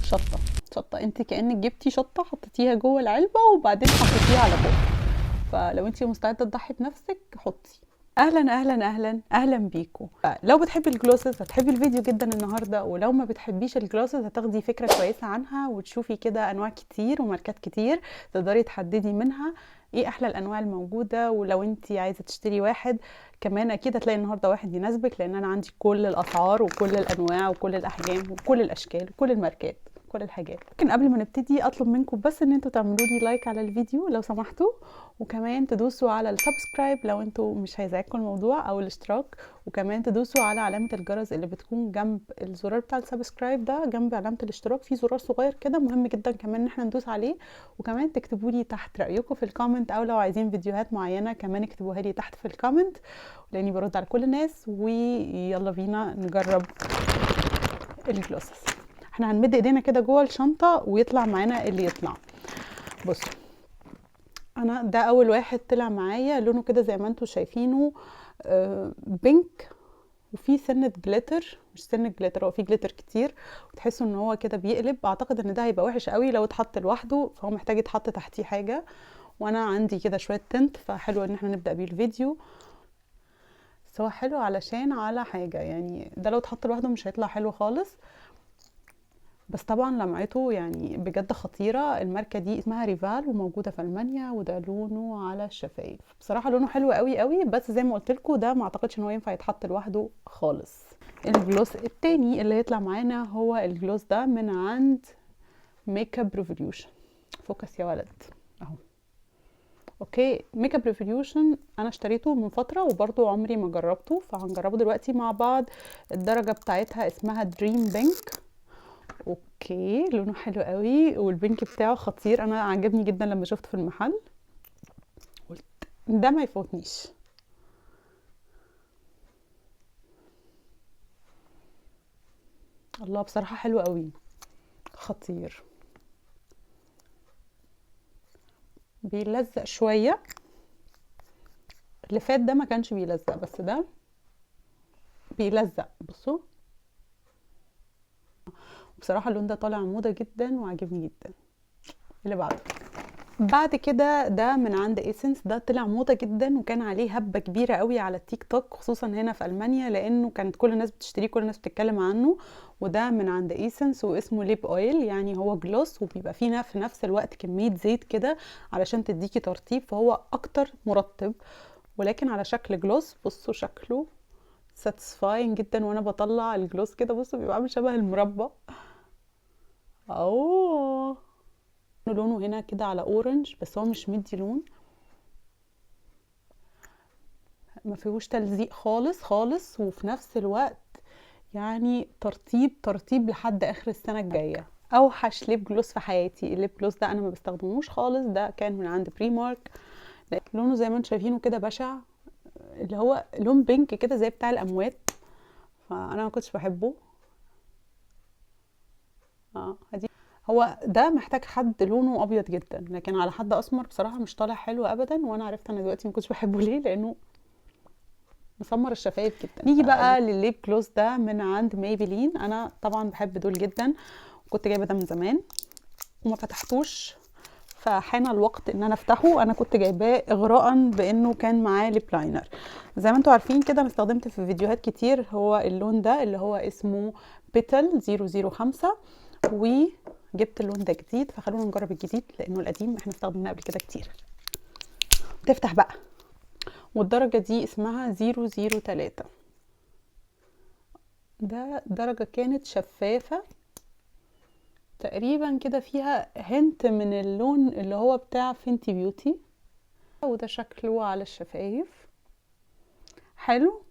شطه. انت كانك جبتي شطه حطيتيها جوه العلبه وبعدين حطيتيها على بوق. فلو انت مستعده تضحي بنفسك حطي. اهلا اهلا اهلا اهلا بيكم. لو بتحبي الجلوسز هتحبي الفيديو جدا النهارده، ولو ما بتحبيش الجلوسز هتاخدي فكره كويسه عنها وتشوفي كده انواع كتير وماركات كتير تقدري تحددي منها ايه احلى الانواع الموجوده. ولو انت عايزه تشتري واحد كمان اكيد هتلاقي النهارده واحد يناسبك، لان انا عندي كل الاسعار وكل الانواع وكل الاحجام وكل الاشكال وكل الماركات كل الحاجات. لكن قبل ما نبتدي اطلب منكم بس ان انتوا تعملوا لي لايك على الفيديو لو سمحتوا، وكمان تدوسوا على السبسكرايب لو انتوا مش هيزعجكم الموضوع او الاشتراك، وكمان تدوسوا على علامه الجرس اللي بتكون جنب الزرار بتاع السبسكرايب ده. جنب علامه الاشتراك في زرار صغير كده مهم جدا كمان ان احنا ندوس عليه، وكمان تكتبوا لي تحت رايكم في الكومنت، او لو عايزين فيديوهات معينه كمان اكتبوها لي تحت في الكومنت لاني برد على كل الناس. ويلا بينا نجرب الجلوسز. احنا هنمد ايدينا كده جوه الشنطه ويطلع معانا اللي يطلع. بصوا انا ده اول واحد طلع معايا، لونه كده زي ما انتم شايفينه بينك وفي سنه جليتر. مش سنه جليتر، هو في جليتر كتير وتحسوا ان هو كده بيقلب. اعتقد ان ده هيبقى وحش قوي لو اتحط لوحده، فهو محتاج يتحط تحتيه حاجه، وانا عندي كده شويه تنت فحلو ان احنا نبدا بيه الفيديو. بس هو حلو علشان على حاجه، يعني ده لو اتحط لوحده مش هيطلع حلو خالص، بس طبعا لمعته يعني بجد خطيره. الماركه دي اسمها ريفال وموجوده في المانيا، وده لونه على الشفايف. بصراحه لونه حلو قوي قوي، بس زي ما قلت لكم ده ما اعتقدش ان هو ينفع يتحط لوحده خالص. الجلوس التاني اللي هيطلع معانا هو الجلوس ده من عند ميك اب ريفوليوشن. فوكس يا ولد اهو. اوكي، ميك اب ريفوليوشن انا اشتريته من فتره وبرده عمري ما جربته، فهنجربه دلوقتي مع بعض. الدرجه بتاعتها اسمها دريم بينك. اوكي لونه حلو قوي والبينك بتاعه خطير، انا عجبني جدا لما شفته في المحل قلت ده ما يفوتنيش. الله بصراحه حلو قوي خطير. بيلزق شويه، اللي فات ده ما كانش بيلزق بس ده بيلزق. بصوا بصراحه اللون ده طالع موضه جدا وعجبني جدا. اللي بعد كده ده من عند ايسنس. ده طلع موضه جدا وكان عليه هبه كبيره قوي على التيك توك، خصوصا هنا في المانيا لانه كانت كل الناس بتشتريه كل الناس بتتكلم عنه. وده من عند ايسنس واسمه ليب اويل، يعني هو جلوس وبيبقى فيه في نفس الوقت كميه زيت كده علشان تديكي ترطيب، فهو اكتر مرطب ولكن على شكل جلوس. بصوا شكله ساتسفاين جدا وانا بطلع الجلوس كده. بصوا بيبقى عامل شبه المربى. اوه لونه هنا كده على اورنج، بس هو مش مدي لون، ما فيهوش تلزيق خالص خالص، وفي نفس الوقت يعني ترطيب لحد اخر السنه الجايه. اوحش ليب جلوس في حياتي. الليب جلوس ده انا ما بستخدموش خالص، ده كان من عند بريمارك. لونه زي ما انتم شايفينه كده بشع، اللي هو لون بينك كده زي بتاع الاموات، فانا ما كنتش بحبه. ادي هو ده محتاج حد لونه ابيض جدا، لكن على حد اسمر بصراحه مش طالع حلو ابدا. وانا عرفت انا دلوقتي ما كنتش بحبه ليه، لانه مسمر الشفايف جدا. نيجي بقى للليب جلوس ده من عند مايبلين. انا طبعا بحب دول جدا وكنت جايبه ده من زمان وما فتحتوش، فحان الوقت ان انا افتحه. انا كنت جايباه اغراء بانه كان معاه ليب لاينر. زي ما انتم عارفين كده انا استخدمت في فيديوهات كتير هو اللون ده اللي هو اسمه بيتل 005، وجبت اللون ده جديد، فخلونا نجرب الجديد لانه القديم احنا استخدمناه قبل كده كتير. تفتح بقى، والدرجة دي اسمها 003. ده درجة كانت شفافة تقريبا كده، فيها هنت من اللون اللي هو بتاع فينتي بيوتي. وده شكله على الشفايف حلو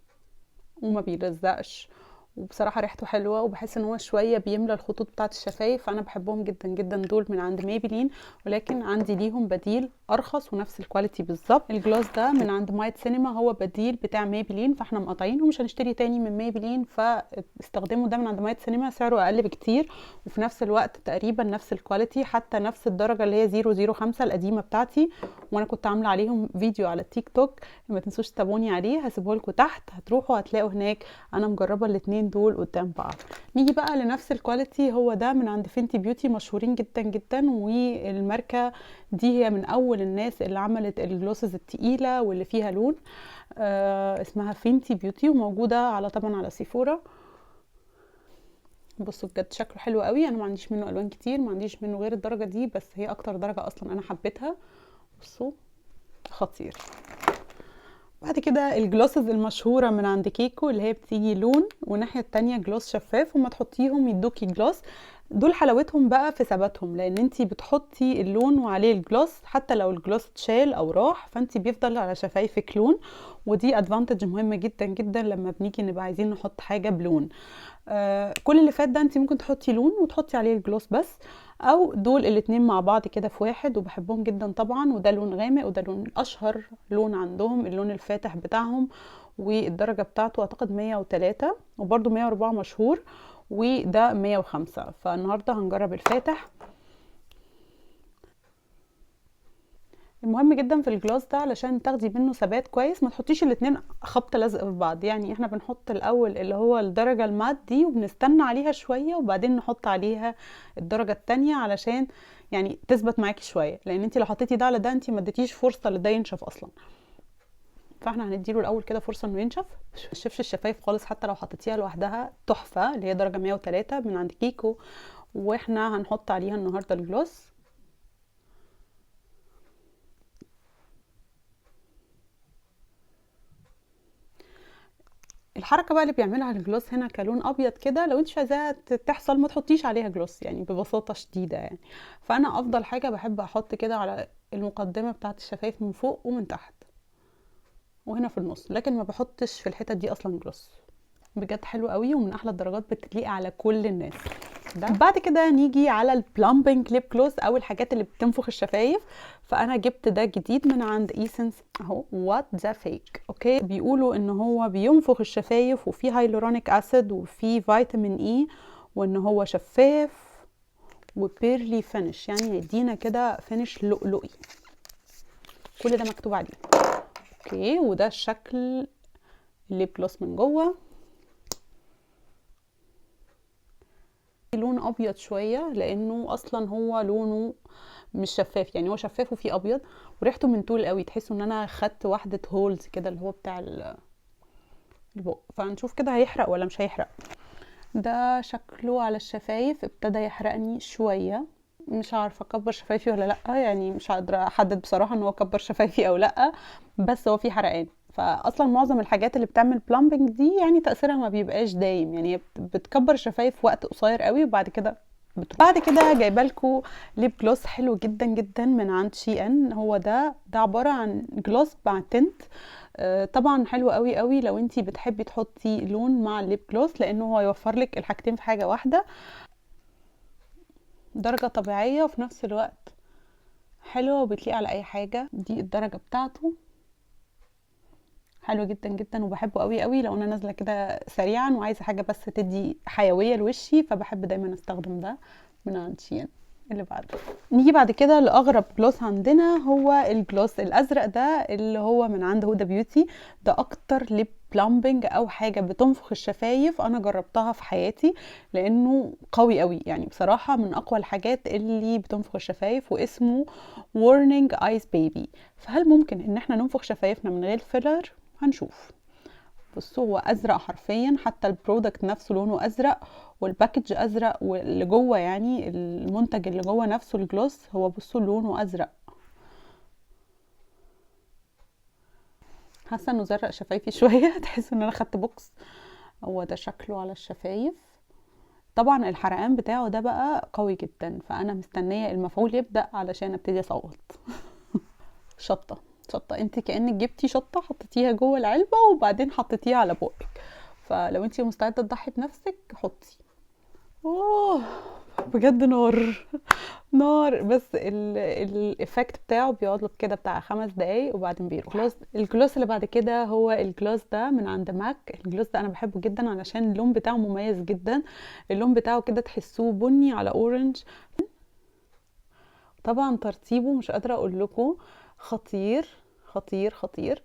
وما بيلزقش، وبصراحة ريحته حلوة، وبحس ان هو شوية بيملى الخطوط بتاعت الشفايف. انا بحبهم جدا جدا دول من عند مايبلين، ولكن عندي ليهم بديل ارخص ونفس الكواليتي بالظبط. الجلوس ده من عند مايت سينما، هو بديل بتاع ميبلين، فاحنا مقاطعينه ومش هنشتري تاني من ميبلين، فاستخدموا ده من عند مايت سينما، سعره اقل بكتير وفي نفس الوقت تقريبا نفس الكواليتي، حتى نفس الدرجه اللي هي 005 القديمه بتاعتي، وانا كنت عامله عليهم فيديو على التيك توك، ما تنسوش تتابعوني عليه، هسيبه لكم تحت، هتروحوا هتلاقوا هناك انا مجربه الاثنين دول قدام بعض. نيجي بقى لنفس الكواليتي، هو ده من عند فينتي بيوتي، مشهورين جدا جدا، والماركه دي هي من اول الناس اللي عملت الجلوسز التقيله واللي فيها لون. اسمها فينتي بيوتي، وموجوده على طبعا على سيفورا. بصوا بجد شكله حلو قوي، انا ما عنديش منه الوان كتير، ما عنديش منه غير الدرجه دي بس، هي اكتر درجه اصلا انا حبيتها. بصوا خطير. بعد كده الجلوسز المشهوره من عند كيكو، اللي هي بتيجي لون والناحيه التانية جلوس شفاف، وما تحطيهم يدوكي جلوس. دول حلاوتهم بقى في ثباتهم، لان انتي بتحطي اللون وعليه الجلوس، حتى لو الجلوس اتشال او راح فانتي بيفضل على شفايفك لون، ودي ادفانتج مهمه جدا جدا لما بنيجي نبقى عايزين نحط حاجه بلون. كل اللي فات ده انتي ممكن تحطي لون وتحطي عليه الجلوس بس، او دول الاتنين مع بعض كده في واحد، وبحبهم جدا طبعا. وده لون غامق وده لون اشهر لون عندهم، اللون الفاتح بتاعهم، والدرجه بتاعته اعتقد 103، وبرده 104 مشهور، وده 105. فالنهارده هنجرب الفاتح. المهم جدا في الجلاس ده علشان تاخدي منه ثبات كويس، ما تحطيش الاتنين خبط لزق في بعض، يعني احنا بنحط الاول اللي هو الدرجه المات دي وبنستنى عليها شويه، وبعدين نحط عليها الدرجه التانية علشان يعني تثبت معاكي شويه، لان انت لو حطيتي ده على ده انت ما اديتيش فرصه لده ينشف اصلا. فاحنا هنديله الاول كده فرصه انه ينشف. ما ينشفش الشفايف خالص، حتى لو حطيتيها لوحدها تحفه، اللي هي درجه 103 من عند كيكو. واحنا هنحط عليها النهارده الجلوس. الحركه بقى اللي بيعملها الجلوس هنا كلون ابيض كده، لو انت مش عايزاها تحصل ما تحطيش عليها جلوس، يعني ببساطه شديده يعني. فانا افضل حاجه بحب احط كده على المقدمه بتاعه الشفايف من فوق ومن تحت وهنا في النص، لكن ما بحطش في الحتت دي اصلا جلوس. بجد حلو قوي ومن احلى الدرجات، بتليق على كل الناس. ده بعد كده نيجي على البلامبنج ليب جلوس او الحاجات اللي بتنفخ الشفايف. فانا جبت ده جديد من عند ايسنس اهو، وات ذا فيك. اوكي، بيقولوا ان هو بينفخ الشفايف وفيه هايلورونيك اسيد وفيه فيتامين اي، وان هو شفاف وبيرلي فينش، يعني هيدينا كده فينش لؤلؤي. كل ده مكتوب عليه. اوكي، وده شكل الليب جلوس من جوه. لون ابيض شويه لانه اصلا هو لونه مش شفاف، يعني هو شفاف وفيه ابيض، وريحته منتول قوي، تحسوا ان انا خدت واحده هولز كده اللي هو بتاع البق. فهنشوف كده هيحرق ولا مش هيحرق. ده شكله على الشفايف، ابتدى يحرقني شويه، مش عارفه اكبر شفايفي ولا لا، يعني مش قادره احدد بصراحه ان هو كبر شفايفي او لا، بس هو فيه حرقان. فاصلا معظم الحاجات اللي بتعمل بلامبنج دي يعني تاثيرها ما بيبقاش دايم، يعني هي بتكبر الشفايف وقت قصير قوي وبعد كده بعد كده جايبه لكم ليب جلوس حلو جدا جدا من عند شي ان. هو ده عباره عن جلوس مع تنت. طبعا حلو قوي قوي لو انتي بتحبي تحطي لون مع الليب جلوس، لانه هو يوفر لك الحاجتين في حاجه واحده، درجه طبيعيه وفي نفس الوقت حلوه وبتليق على اي حاجه. دي الدرجه بتاعته، حلو جدا جدا وبحبه قوي قوي لو انا نازله كده سريعا وعايزه حاجه بس تدي حيويه لوشي، فبحب دايما استخدم ده من عند شين. اللي بعده نيجي بعد كده لاغرب جلوس عندنا، هو الجلوس الازرق ده اللي هو من عند هدى بيوتي. ده اكتر ليب بلامبنج او حاجه بتنفخ الشفايف انا جربتها في حياتي، لانه قوي قوي، يعني بصراحه من اقوى الحاجات اللي بتنفخ الشفايف، واسمه وورنينج ايس بيبي. فهل ممكن ان احنا ننفخ شفايفنا من غير فيلر؟ هنشوف. بصوا هو ازرق حرفيا، حتى البرودكت نفسه لونه ازرق والباكج ازرق، واللي جوه يعني المنتج اللي جوه نفسه الجلوس هو بصوا لونه ازرق. حاسه انه زرق شفايفي شويه تحسوا ان انا خدت بوكس. هو ده شكله على الشفايف. طبعا الحرقان بتاعه ده بقى قوي جدا، فانا مستنيه المفعول يبدا علشان ابتدي اصوت. شطه شطه، انت كانك جبتي شطه حطيتيها جوه العلبه وبعدين حطيتيها على بقك، فلو انت مستعده تضحي بنفسك حطي. اوه بجد نار. نار. بس الايفكت بتاعه بيقعد له كده بتاع 5 دقايق وبعدين بيروح. الجلوس اللي بعد كده هو الجلوس ده من عند ماك. الجلوس ده انا بحبه جدا علشان اللون بتاعه مميز جدا. اللون بتاعه كده تحسوه بني على اورنج. طبعا ترتيبه مش قادره اقول لكم، خطير خطير خطير.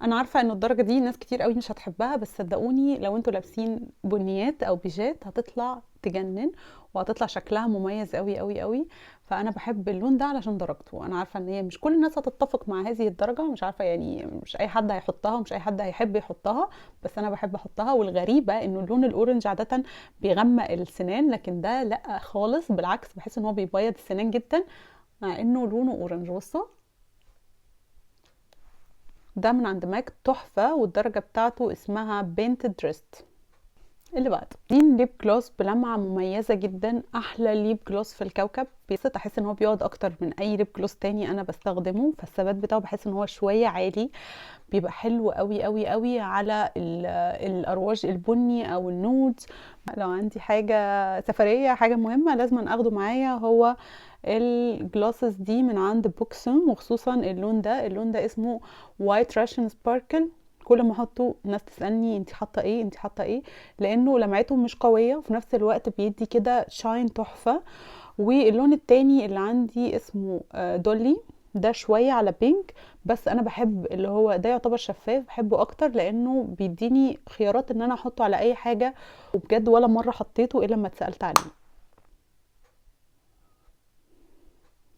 انا عارفه انه الدرجه دي ناس كتير قوي مش هتحبها، بس صدقوني لو انتوا لابسين بنيات او بيجات هتطلع تجنن، وهتطلع شكلها مميز قوي قوي قوي. فانا بحب اللون ده علشان درجته. انا عارفه ان هي مش كل الناس هتتفق مع هذه الدرجه، مش عارفه يعني مش اي حد هيحطها ومش اي حد هيحب يحطها، بس انا بحب احطها. والغريبه انه اللون الاورنج عاده بيغمق السنان، لكن ده لا خالص، بالعكس بحس ان هو بيبيض السنان جدا مع انه لونه اورنج. بصوا ده من عند ماك تحفة، والدرجة بتاعته اسمها بينتد ريست. اللي بعد دين ليب جلوس بلمعة مميزة جدا، احلى ليب جلوس في الكوكب. بس احس ان هو بيقعد اكتر من اي ليب جلوس تاني انا بستخدمه، فالثبات بتاعه بحس ان هو شوية عالي، بيبقى حلو قوي قوي قوي على الارواج البني او النود. لو عندي حاجة سفرية، حاجة مهمة لازم اخده معايا، هو الجلاسز دي من عند بوكسوم، وخصوصا اللون ده اسمه وايت راشن سباركل. كل ما احطه الناس تسالني انت حاطه ايه، انت حاطه ايه، لانه لمعته مش قويه وفي نفس الوقت بيدي كده شاين تحفه. واللون التاني اللي عندي اسمه دولي، ده شويه على بينك، بس انا بحب اللي هو ده يعتبر شفاف، بحبه اكتر لانه بيديني خيارات ان انا احطه على اي حاجه، وبجد ولا مره حطيته الا لما اتسالت عليه.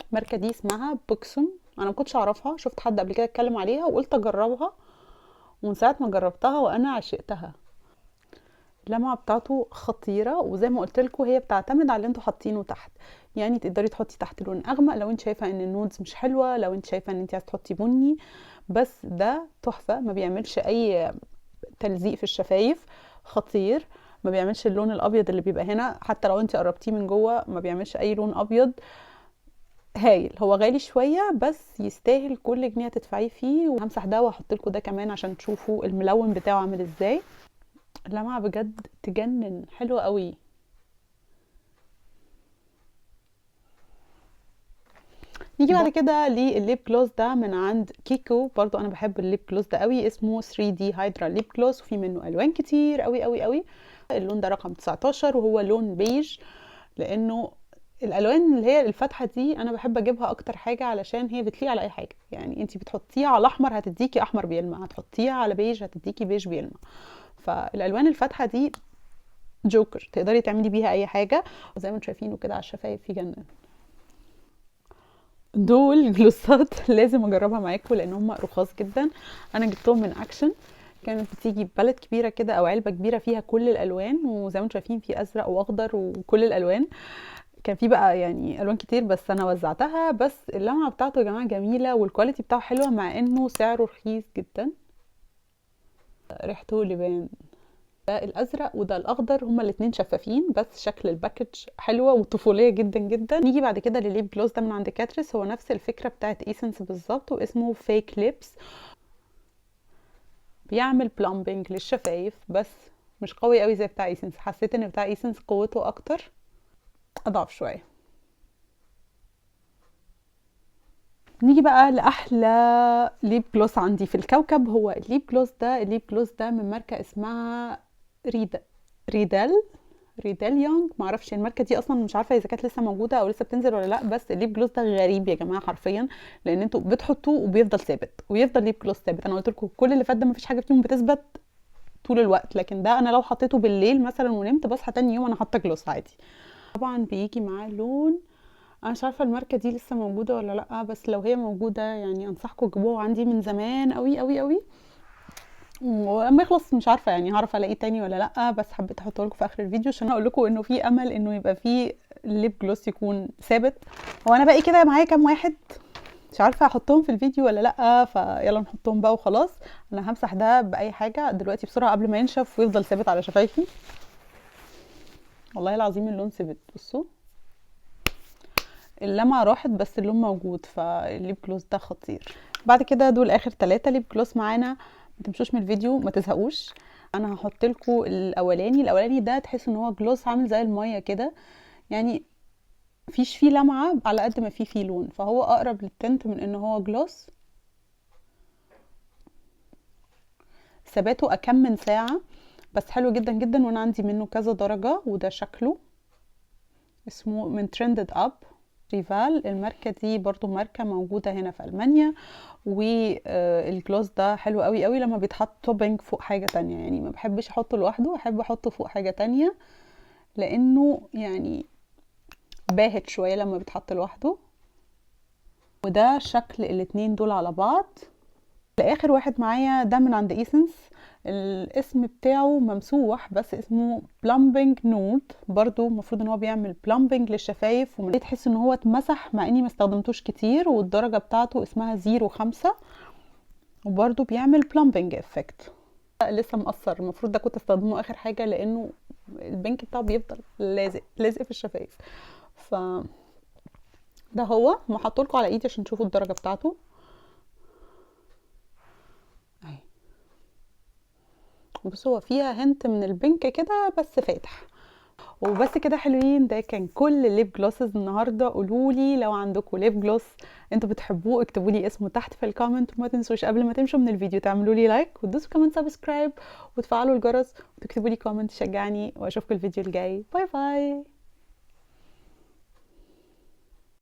الماركه دي اسمها بوكسوم، انا ما كنتش اعرفها، شفت حد قبل كده اتكلم عليها وقلت اجربها، ومن ساعه ما جربتها وانا عشقتها. اللمعه بتاعته خطيره، وزي ما قلت لكم هي بتعتمد على اللي انتوا حاطينه تحت. يعني تقدري تحطي تحت لون اغمق لو انت شايفه ان النودز مش حلوه، لو انت شايفه ان انت عايزه تحطي بني. بس ده تحفه، ما بيعملش اي تلزيق في الشفايف، خطير. ما بيعملش اللون الابيض اللي بيبقى هنا، حتى لو انت قربتيه من جوه ما بيعملش اي لون ابيض. هايل. هو غالي شويه بس يستاهل كل جنيه تدفعيه فيه. وهمسح ده واحط لكم ده كمان عشان تشوفوا الملون بتاعه عامل ازاي. اللمعه بجد تجنن، حلوه قوي. نيجي بعد كده للليب جلوس ده من عند كيكو. برضو انا بحب الليب جلوس ده قوي، اسمه 3 دي هايدرا ليب جلوس، وفي منه الوان كتير قوي قوي قوي. اللون ده رقم 19 وهو لون بيج، لانه الالوان اللي هي الفاتحه دي انا بحب اجيبها اكتر حاجه علشان هي بتليق على اي حاجه. يعني انت بتحطيها على احمر هتديكي احمر بيلمع، هتحطيها على بيج هتديكي بيج بيلمع. فالالوان الفاتحه دي جوكر، تقدري تعملي بيها اي حاجه. وزي ما انتم شايفينه كده على الشفايف في جنة. دول جلوسات لازم اجربها معاكم لان هم رخاص جدا. انا جبتهم من اكشن، كانت بتيجي ببالت كبيره كده او علبه كبيره فيها كل الالوان، وزي ما انتم شايفين في ازرق واخضر وكل الالوان. كان في بقى يعني الوان كتير بس انا وزعتها. بس اللمعه بتاعته يا جماعه جميله، والكواليتي بتاعه حلوه مع انه سعره رخيص جدا. ريحته لبان. ده الازرق وده الاخضر، هما الاتنين شفافين بس شكل الباكج حلوه وطفوليه جدا جدا. نيجي بعد كده للليب جلوس ده من عند كاتريس، هو نفس الفكره بتاعت ايسنس بالظبط، واسمه فيك ليبس. بيعمل بلامبنج للشفايف بس مش قوي قوي زي بتاع ايسنس. حسيت ان بتاع ايسنس قوته اكتر، اضعف شويه. نيجي بقى لاحلى ليب جلوس عندي في الكوكب، هو الليب جلوس ده. الليب جلوس ده من ماركه اسمها ريدال ريدال يونج. معرفش الماركه دي اصلا، مش عارفه اذا كانت لسه موجوده او لسه بتنزل ولا لا. بس الليب جلوس ده غريب يا جماعه حرفيا، لان انتوا بتحطوه وبيفضل ثابت ويفضل ليب جلوس ثابت. انا قلت لكم كل اللي فات ده مفيش حاجه فيهم بتثبت طول الوقت، لكن ده انا لو حطيته بالليل مثلا ونمت بصحى تاني يوم انا حاطه جلوس عادي. طبعا بيجي معاه لون، انا مش عارفه الماركه دي لسه موجوده ولا لا، بس لو هي موجوده يعني انصحكم تجيبوها، عندي من زمان قوي قوي قوي، ولما يخلص مش عارفه يعني هعرف الاقيه تاني ولا لا. بس حبيت احطه لكم في اخر الفيديو عشان اقول لكم انه في امل انه يبقى في ليب جلوس يكون ثابت. وانا باقي كده معايا كام واحد مش عارفه احطهم في الفيديو ولا لا، فيلا نحطهم بقى وخلاص. انا همسح ده باي حاجه دلوقتي بسرعه قبل ما ينشف ويفضل ثابت على شفايفي. والله العظيم اللون ثابت، بصوا اللمعه راحت بس اللون موجود. فالليب جلوس ده خطير. بعد كده دول اخر 3 ليب جلوس معانا، ما تمشوش من الفيديو ما تزهقوش. انا هحط لكم الاولاني ده تحس ان هو جلوس عامل زي الميه كده، يعني مفيش فيه لمعة على قد ما فيه لون، فهو اقرب للتنت من ان هو جلوس. ثباته اكم من ساعة، بس حلو جدا جدا، وانا عندي منه كذا درجة. وده شكله، اسمه من ترندد اب ريفال. الماركة دي برضو ماركة موجودة هنا في ألمانيا، والجلوس ده حلو قوي قوي لما بيتحط توبينج فوق حاجة تانية. يعني ما بحبش احطه لوحده، احب احطه فوق حاجة تانية، لانه يعني باهت شوية لما بيتحط لوحده. وده شكل الاتنين دول على بعض. اخر واحد معايا ده من عند ايسنس، الاسم بتاعه ممسوح بس اسمه بلامبنج نود. برضو المفروض ان هو بيعمل بلامبنج للشفايف، تحس ان هو اتمسح مع اني ما استخدمتوش كتير. والدرجة بتاعته اسمها 05، وبرضو بيعمل بلامبنج افكت. لسه مقصر، المفروض ده كنت استخدمه اخر حاجة، لانه البنك بتاعه بيفضل لازق لازق في الشفايف. ف ده هو محطولكوا على ايدي عشان تشوفوا الدرجة بتاعته اهي. بس هو فيها هنت من البنك كده بس فاتح. وبس كده حلوين، ده كان كل ليب جلوسز النهارده. قولولي لو عندكم ليب جلوس انتوا بتحبوه، اكتبوا لي اسمه تحت في الكومنت. وما تنسوش قبل ما تمشوا من الفيديو تعملوا لي لايك، وتدوسوا كمان سبسكرايب، وتفعلوا الجرس، وتكتبوا لي كومنت تشجعني. واشوفكم الفيديو الجاي. باي باي.